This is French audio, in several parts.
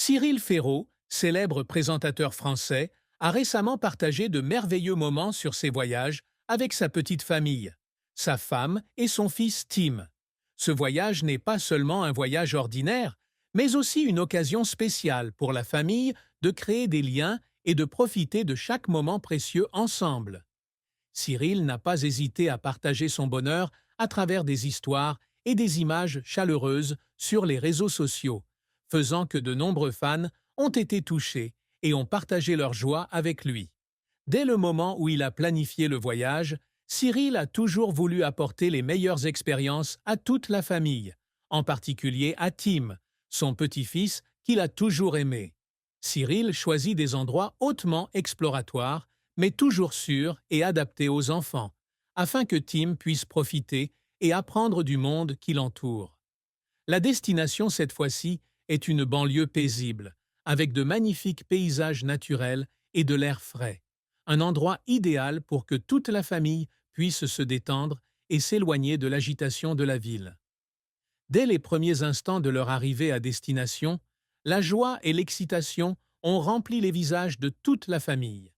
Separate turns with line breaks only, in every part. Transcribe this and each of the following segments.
Cyril Ferraud, célèbre présentateur français, a récemment partagé de merveilleux moments sur ses voyages avec sa petite famille, sa femme et son fils Tim. Ce voyage n'est pas seulement un voyage ordinaire, mais aussi une occasion spéciale pour la famille de créer des liens et de profiter de chaque moment précieux ensemble. Cyril n'a pas hésité à partager son bonheur à travers des histoires et des images chaleureuses sur les réseaux sociaux, faisant que de nombreux fans ont été touchés et ont partagé leur joie avec lui. Dès le moment où il a planifié le voyage, Cyril a toujours voulu apporter les meilleures expériences à toute la famille, en particulier à Tim, son petit-fils qu'il a toujours aimé. Cyril choisit des endroits hautement exploratoires, mais toujours sûrs et adaptés aux enfants, afin que Tim puisse profiter et apprendre du monde qui l'entoure. La destination cette fois-ci est une banlieue paisible, avec de magnifiques paysages naturels et de l'air frais. Un endroit idéal pour que toute la famille puisse se détendre et s'éloigner de l'agitation de la ville. Dès les premiers instants de leur arrivée à destination, la joie et l'excitation ont rempli les visages de toute la famille.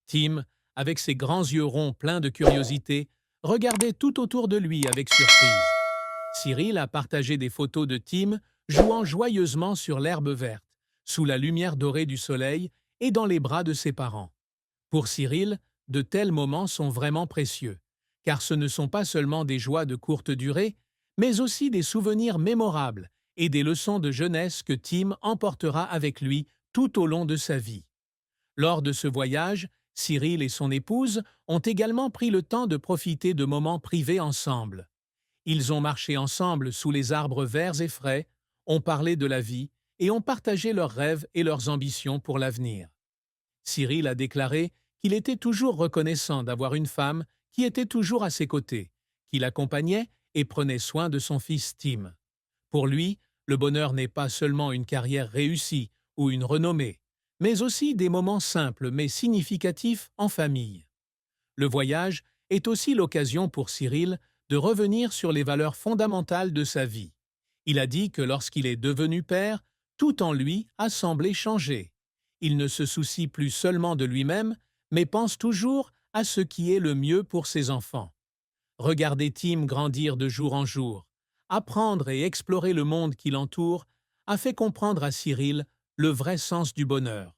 Tim, avec ses grands yeux ronds pleins de curiosité, regardait tout autour de lui avec surprise. Cyril a partagé des photos de Tim jouant joyeusement sur l'herbe verte, sous la lumière dorée du soleil et dans les bras de ses parents. Pour Cyril, de tels moments sont vraiment précieux, car ce ne sont pas seulement des joies de courte durée, mais aussi des souvenirs mémorables et des leçons de jeunesse que Tim emportera avec lui tout au long de sa vie. Lors de ce voyage, Cyril et son épouse ont également pris le temps de profiter de moments privés ensemble. Ils ont marché ensemble sous les arbres verts et frais, ont parlé de la vie et ont partagé leurs rêves et leurs ambitions pour l'avenir. Cyril a déclaré qu'il était toujours reconnaissant d'avoir une femme qui était toujours à ses côtés, qui l'accompagnait et prenait soin de son fils Tim. Pour lui, le bonheur n'est pas seulement une carrière réussie ou une renommée, mais aussi des moments simples mais significatifs en famille. Le voyage est aussi l'occasion pour Cyril de revenir sur les valeurs fondamentales de sa vie. Il a dit que lorsqu'il est devenu père, tout en lui a semblé changer. Il ne se soucie plus seulement de lui-même, mais pense toujours à ce qui est le mieux pour ses enfants. Regarder Tim grandir de jour en jour, apprendre et explorer le monde qui l'entoure, a fait comprendre à Cyril le vrai sens du bonheur.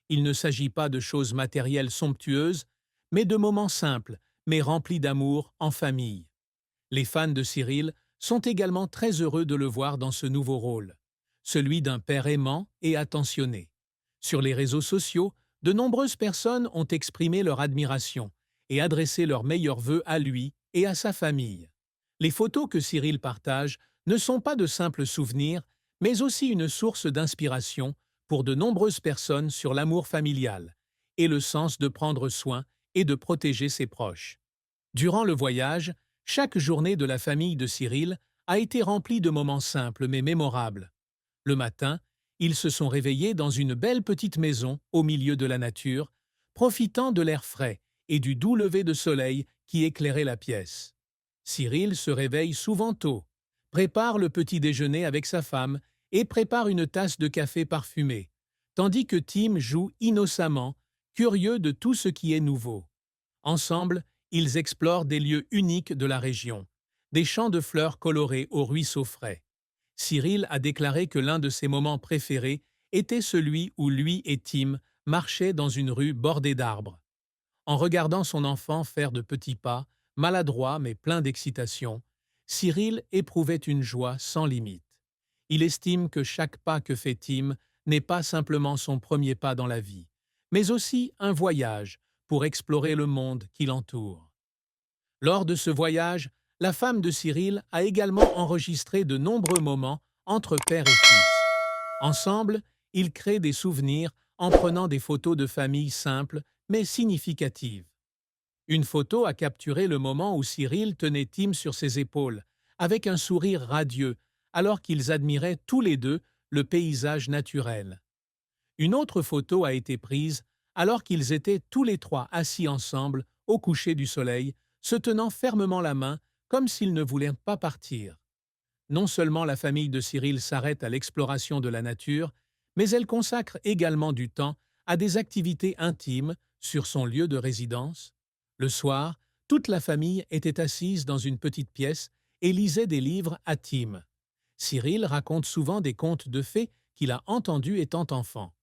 Il ne s'agit pas de choses matérielles somptueuses, mais de moments simples, mais remplis d'amour en famille. Les fans de Cyril sont également très heureux de le voir dans ce nouveau rôle, celui d'un père aimant et attentionné. Sur les réseaux sociaux, de nombreuses personnes ont exprimé leur admiration et adressé leurs meilleurs vœux à lui et à sa famille. Les photos que Cyril partage ne sont pas de simples souvenirs, mais aussi une source d'inspiration pour de nombreuses personnes sur l'amour familial et le sens de prendre soin et de protéger ses proches. Durant le voyage, chaque journée de la famille de Cyril a été remplie de moments simples mais mémorables. Le matin, ils se sont réveillés dans une belle petite maison au milieu de la nature, profitant de l'air frais et du doux lever de soleil qui éclairait la pièce. Cyril se réveille souvent tôt, prépare le petit déjeuner avec sa femme et prépare une tasse de café parfumé, tandis que Tim joue innocemment, curieux de tout ce qui est nouveau. Ensemble, ils explorent des lieux uniques de la région, des champs de fleurs colorés aux ruisseaux frais. Cyril a déclaré que l'un de ses moments préférés était celui où lui et Tim marchaient dans une rue bordée d'arbres. En regardant son enfant faire de petits pas, maladroits mais pleins d'excitation, Cyril éprouvait une joie sans limite. Il estime que chaque pas que fait Tim n'est pas simplement son premier pas dans la vie, mais aussi un voyage pour explorer le monde qui l'entoure. Lors de ce voyage, la femme de Cyril a également enregistré de nombreux moments entre père et fils. Ensemble, ils créent des souvenirs en prenant des photos de famille simples mais significatives. Une photo a capturé le moment où Cyril tenait Tim sur ses épaules, avec un sourire radieux, alors qu'ils admiraient tous les deux le paysage naturel. Une autre photo a été prise alors qu'ils étaient tous les trois assis ensemble au coucher du soleil, se tenant fermement la main comme s'ils ne voulaient pas partir. Non seulement la famille de Cyril s'arrête à l'exploration de la nature, mais elle consacre également du temps à des activités intimes sur son lieu de résidence. Le soir, toute la famille était assise dans une petite pièce et lisait des livres à Tim. Cyril raconte souvent des contes de fées qu'il a entendus étant enfant.